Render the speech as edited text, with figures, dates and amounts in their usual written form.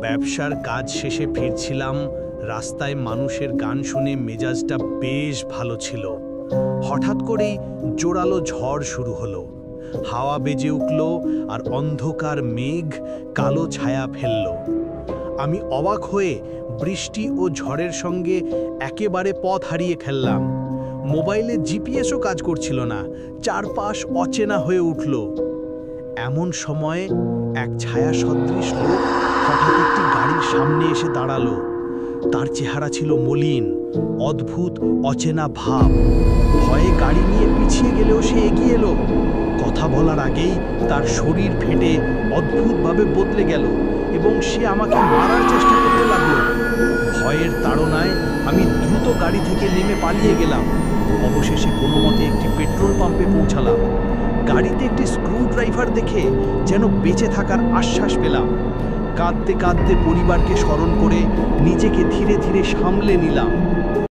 ব্যবসার কাজ শেষে ফিরছিলাম। রাস্তায় মানুষের গান শুনে মেজাজটা বেশ ভালো ছিল। হঠাৎ করেই জোরালো ঝড় শুরু হলো। হাওয়া বেজে উঠল আর অন্ধকার মেঘ কালো ছায়া ফেলল। আমি অবাক হয়ে বৃষ্টি ও ঝড়ের সঙ্গে একেবারে পথ হারিয়ে ফেললাম। মোবাইলে জিপিএসও কাজ করছিল না, চারপাশ অচেনা হয়ে উঠল। এমন সময়ে এক ছায়া সদৃশ লোক হঠাৎ একটি গাড়ির সামনে এসে দাঁড়ালো। তার চেহারা ছিল মলিন, অদ্ভুত অচেনা ভাব। ভয়ে গাড়ি নিয়ে পিছিয়ে গেলেও সে এগিয়ে এলো। কথা বলার আগেই তার শরীর ফেটে অদ্ভুতভাবে বদলে গেল এবং সে আমাকে মারার চেষ্টা করতে লাগলো। ভয়ের তাড়নায় আমি দ্রুত গাড়ি থেকে নেমে পালিয়ে গেলাম। অবশেষে কোনো মতে একটি পেট্রোল পাম্পে পৌঁছালাম। গাড়িতে একটি স্ক্রুড্রাইভার দেখে যেন বেঁচে থাকার আশ্বাস পেলাম। কাঁদতে কাঁদতে পরিবারকে স্মরণ করে নিজেকে ধীরে ধীরে সামলে নিলাম।